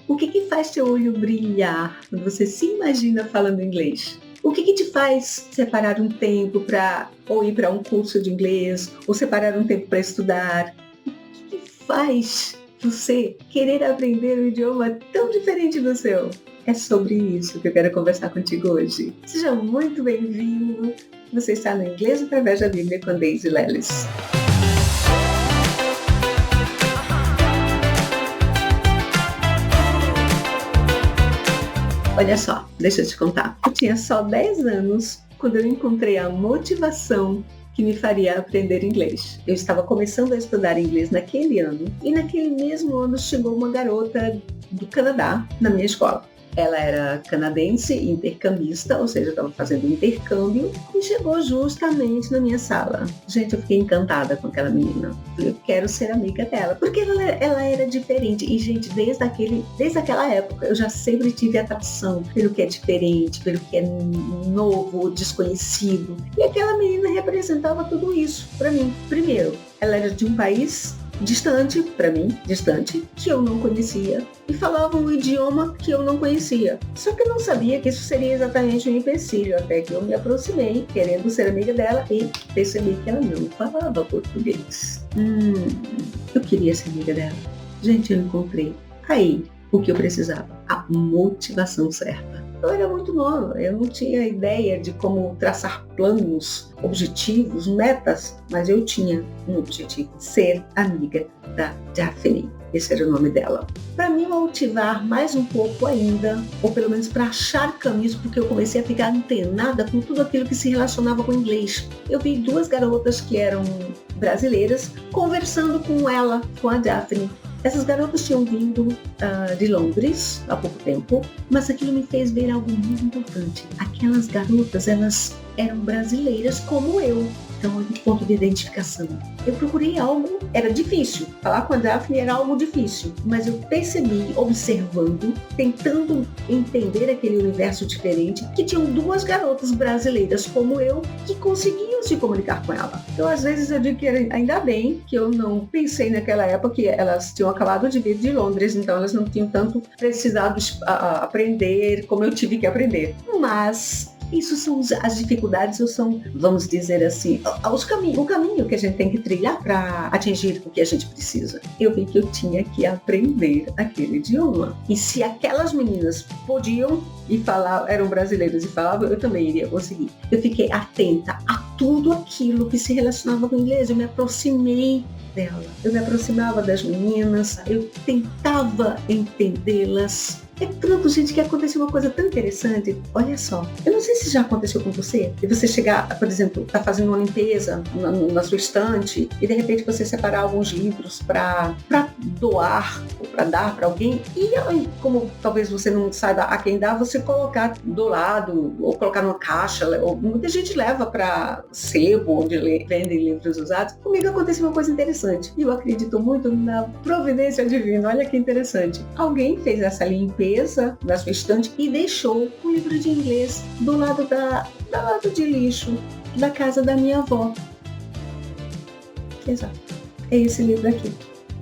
O que faz teu olho brilhar quando você se imagina falando inglês? O que te faz separar um tempo para ou ir para um curso de inglês, ou separar um tempo para estudar? O que faz você querer aprender um idioma tão diferente do seu? É sobre isso que eu quero conversar contigo hoje. Seja muito bem-vindo. Você está no Inglês através da Bíblia com Daisy Lelis. Olha só, deixa eu te contar. Eu tinha só 10 anos quando eu encontrei a motivação que me faria aprender inglês. Eu estava começando a estudar inglês naquele ano e naquele mesmo ano chegou uma garota do Canadá na minha escola. Ela era canadense, intercambista, ou seja, estava fazendo intercâmbio e chegou justamente na minha sala. Gente, eu fiquei encantada com aquela menina. Eu quero ser amiga dela, porque ela era diferente. E, gente, desde aquela época, eu já sempre tive atração pelo que é diferente, pelo que é novo, desconhecido. E aquela menina representava tudo isso para mim. Primeiro, ela era de um país distante, para mim, que eu não conhecia e falava um idioma que eu não conhecia. Só que eu não sabia que isso seria exatamente um empecilho, até que eu me aproximei, querendo ser amiga dela e percebi que ela não falava português. Eu queria ser amiga dela. Gente, eu encontrei aí o que eu precisava, a motivação certa. Eu era muito nova, eu não tinha ideia de como traçar planos, objetivos, metas, mas eu tinha um objetivo, ser amiga da Daphne. Esse era o nome dela. Para me motivar mais um pouco ainda, ou pelo menos para achar caminhos, porque eu comecei a ficar antenada com tudo aquilo que se relacionava com o inglês. Eu vi duas garotas que eram brasileiras conversando com ela, com a Daphne. Essas garotas tinham vindo de Londres há pouco tempo, mas aquilo me fez ver algo muito importante. Aquelas garotas, elas eram brasileiras como eu. Então, olha o ponto de identificação. Eu procurei algo, era difícil. Falar com a Daphne era algo difícil, mas eu percebi, observando, tentando entender aquele universo diferente, que tinham duas garotas brasileiras como eu, que conseguiam se comunicar com ela. Então, às vezes, eu digo que ainda bem que eu não pensei naquela época que elas tinham acabado de vir de Londres, então elas não tinham tanto precisado aprender como eu tive que aprender. Mas isso são as dificuldades, ou são, vamos dizer assim, o caminho que a gente tem que trilhar para atingir o que a gente precisa. Eu vi que eu tinha que aprender aquele idioma. E se aquelas meninas podiam e falavam, eram brasileiras e falavam, eu também iria conseguir. Eu fiquei atenta a tudo aquilo que se relacionava com o inglês. Eu me aproximei dela. Eu me aproximava das meninas. Eu tentava entendê-las. É tanto, gente, que aconteceu uma coisa tão interessante. Olha só, eu não sei se já aconteceu com você, de você chegar, por exemplo, tá fazendo uma limpeza na sua estante e de repente você separar alguns livros para doar ou para dar para alguém e como talvez você não saiba a quem dar, você colocar do lado ou colocar numa caixa, ou muita gente leva para sebo, onde vendem livros usados. Comigo aconteceu uma coisa interessante e eu acredito muito na providência divina. Olha que interessante. Alguém fez essa limpeza na sua estante e deixou um livro de inglês do lado lado de lixo da casa da minha avó. Exato. É esse livro aqui.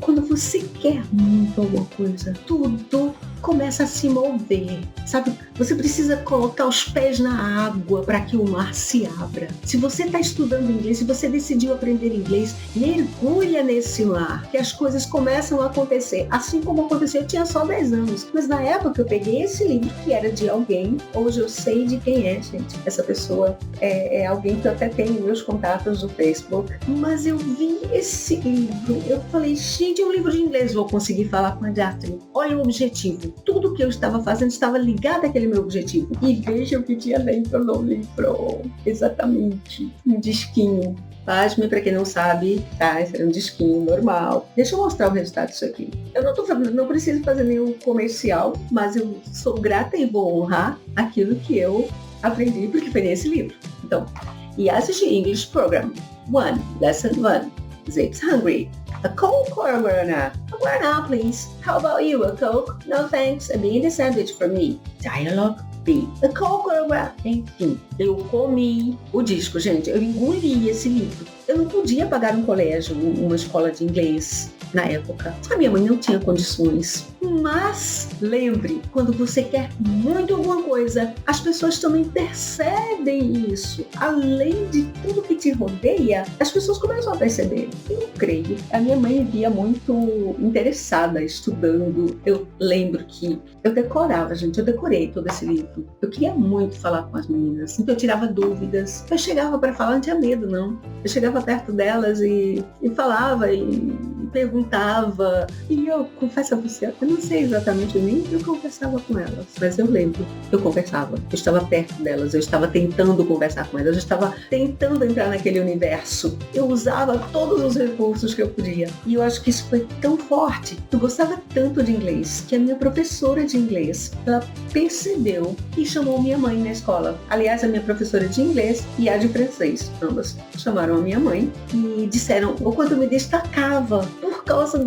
Quando você quer muito alguma coisa, tudo começa a se mover, sabe? Você precisa colocar os pés na água para que o mar se abra. Se você está estudando inglês, se você decidiu aprender inglês, mergulha nesse mar, que as coisas começam a acontecer. Assim como aconteceu, eu tinha só 10 anos, mas na época eu peguei esse livro, que era de alguém, hoje eu sei de quem é, gente. Essa pessoa é alguém que eu até tenho meus contatos no Facebook, mas eu vi esse livro, eu falei, gente, é um livro de inglês, vou conseguir falar com a Daphne. Olha o objetivo. Tudo que eu estava fazendo estava ligado àquele meu objetivo. E veja o que tinha dentro do livro. Exatamente. Um disquinho. Pasme, para quem não sabe, tá? Esse era um disquinho normal. Deixa eu mostrar o resultado disso aqui. Eu não preciso fazer nenhum comercial, mas eu sou grata e vou honrar aquilo que eu aprendi, porque foi nesse livro. Então, Yazici English Program 1, Lesson 1. Zape's hungry. A Coke or a guaraná? A guaraná, please. How about you? A Coke? No thanks. A bean sandwich for me. Dialogue B. A Coke or a guaraná? Enfim, eu comi o disco, gente. Eu engoli esse livro. eu não podia pagar um colégio, uma escola de inglês na época. A minha mãe não tinha condições. Mas lembre, quando você quer muito alguma coisa, as pessoas também percebem isso. Além de tudo que te rodeia, as pessoas começam a perceber. Eu creio. A minha mãe via muito interessada estudando. Eu lembro que eu decorava, gente. Eu decorei todo esse livro. Eu queria muito falar com as meninas. Então eu tirava dúvidas. Eu chegava para falar, não tinha medo, não. Eu chegava perto delas e falava e perguntava. E eu confesso a você, eu não sei exatamente nem o que eu conversava com elas, mas eu lembro, eu conversava, eu estava perto delas, eu estava tentando conversar com elas, eu estava tentando entrar naquele universo, eu usava todos os recursos que eu podia, e eu acho que isso foi tão forte, eu gostava tanto de inglês, que a minha professora de inglês, ela percebeu e chamou minha mãe na escola. Aliás, a minha professora de inglês e a de francês, ambas chamaram a minha mãe e disseram o quanto eu me destacava por causa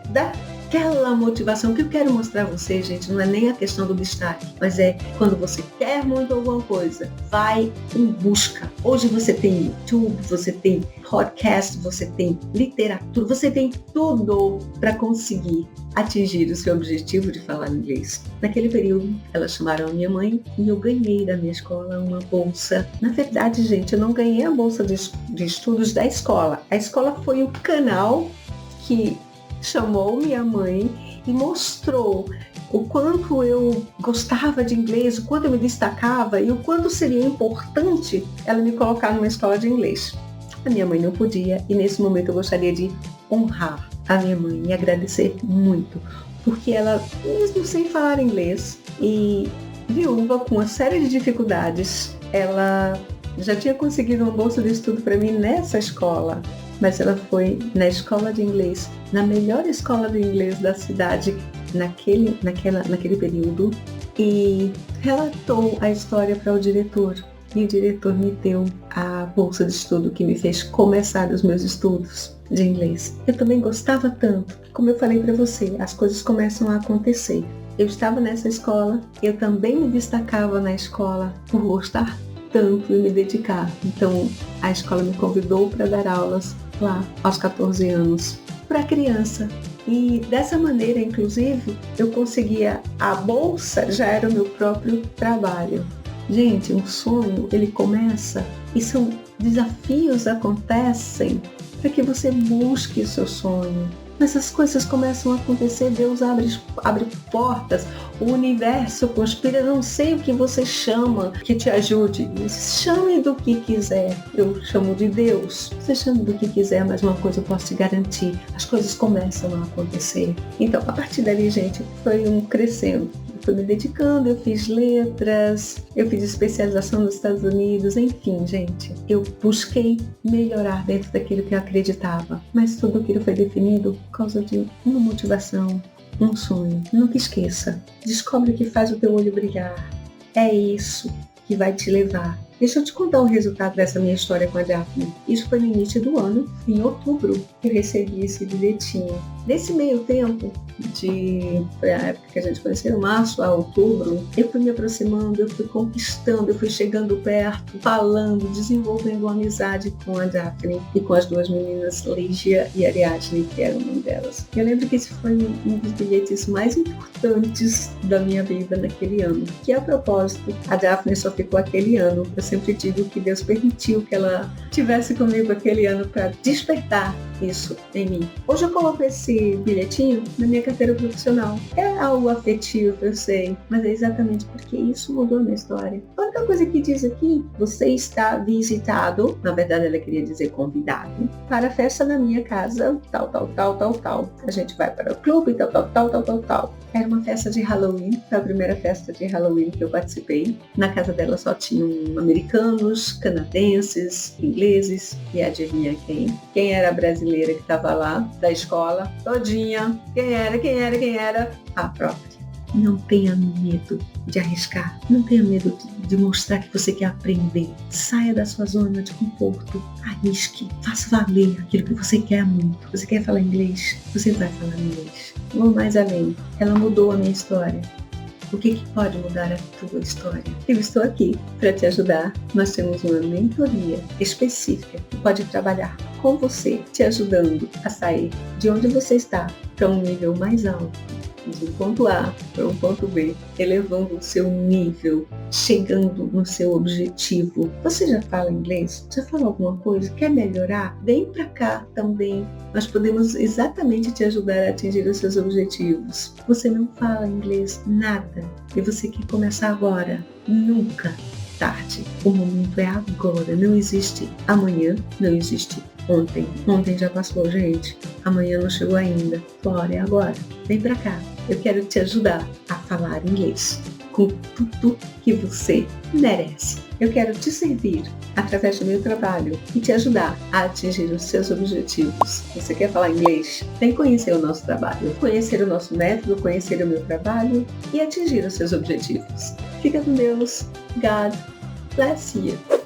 daquela motivação que eu quero mostrar a vocês, gente. Não é nem a questão do destaque, mas é quando você quer muito alguma coisa, vai em busca. Hoje você tem YouTube, você tem podcast, você tem literatura, você tem tudo para conseguir atingir o seu objetivo de falar inglês. Naquele período, elas chamaram a minha mãe e eu ganhei da minha escola uma bolsa. Na verdade, gente, eu não ganhei a bolsa de estudos da escola. A escola foi o canal que chamou minha mãe e mostrou o quanto eu gostava de inglês, o quanto eu me destacava e o quanto seria importante ela me colocar numa escola de inglês. A minha mãe não podia e nesse momento eu gostaria de honrar a minha mãe e agradecer muito, porque ela, mesmo sem falar inglês e viúva com uma série de dificuldades, ela já tinha conseguido uma bolsa de estudo para mim nessa escola. Mas ela foi na escola de inglês, na melhor escola de inglês da cidade naquele período e relatou a história para o diretor. E o diretor me deu a bolsa de estudo que me fez começar os meus estudos de inglês. Eu também gostava tanto, como eu falei para você, as coisas começam a acontecer. Eu estava nessa escola, eu também me destacava na escola por gostar tanto e me dedicar. Então a escola me convidou para dar aulas lá aos 14 anos para criança e dessa maneira, inclusive, eu conseguia a bolsa, já era o meu próprio trabalho. Gente, um sonho, ele começa e são desafios acontecem para que você busque o seu sonho. Essas coisas começam a acontecer, Deus abre portas, o universo conspira, não sei o que você chama que te ajude, chame do que quiser, eu chamo de Deus, você chame do que quiser, mas uma coisa eu posso te garantir, as coisas começam a acontecer. Então, a partir dali, gente, foi um crescendo. Fui me dedicando, eu fiz letras, eu fiz especialização nos Estados Unidos, enfim, gente. Eu busquei melhorar dentro daquilo que eu acreditava. Mas tudo aquilo foi definido por causa de uma motivação, um sonho. Nunca esqueça. Descobre o que faz o teu olho brilhar. É isso que vai te levar. Deixa eu te contar o resultado dessa minha história com a Daphne. Isso foi no início do ano, em outubro, que eu recebi esse bilhetinho. Nesse meio tempo, foi a época que a gente conheceu, março a outubro, eu fui me aproximando, eu fui conquistando, eu fui chegando perto, falando, desenvolvendo uma amizade com a Daphne e com as duas meninas, Lígia e Ariadne, que era o nome delas. Eu lembro que esse foi um dos bilhetes mais importantes da minha vida naquele ano. Que a propósito, a Daphne só ficou aquele ano. Eu sempre digo que Deus permitiu que ela tivesse comigo aquele ano para despertar isso em mim. Hoje eu coloco esse bilhetinho na minha carteira profissional. É algo afetivo, eu sei, mas é exatamente porque isso mudou a minha história. A única coisa que diz aqui, você está visitado, na verdade ela queria dizer convidado, para a festa na minha casa, tal. A gente vai para o clube, tal. Era uma festa de Halloween, foi a primeira festa de Halloween que eu participei. Na casa dela só tinham americanos, canadenses, ingleses e adivinha quem? Quem era a brasileira que estava lá, da escola, todinha. Quem era? A própria. Não tenha medo de arriscar, não tenha medo de mostrar que você quer aprender. Saia da sua zona de conforto, arrisque, faça valer aquilo que você quer muito. Você quer falar inglês? Você vai falar inglês. Vou mais além, ela mudou a minha história. O que pode mudar a tua história? Eu estou aqui para te ajudar. Nós temos uma mentoria específica que pode trabalhar com você, te ajudando a sair de onde você está para um nível mais alto, de um ponto A para um ponto B, elevando o seu nível, chegando no seu objetivo. Você já fala inglês? Já fala alguma coisa? Quer melhorar? Vem para cá também. Nós podemos exatamente te ajudar a atingir os seus objetivos. Você não fala inglês nada e você quer começar agora? Nunca tarde. O momento é agora. Não existe amanhã, não existe ontem. Ontem já passou, gente. Amanhã não chegou ainda. Sua hora é agora. Vem pra cá. Eu quero te ajudar a falar inglês com tudo que você merece. Eu quero te servir através do meu trabalho e te ajudar a atingir os seus objetivos. Você quer falar inglês? Vem conhecer o nosso trabalho, conhecer o nosso método, conhecer o meu trabalho e atingir os seus objetivos. Fica com Deus. God bless you.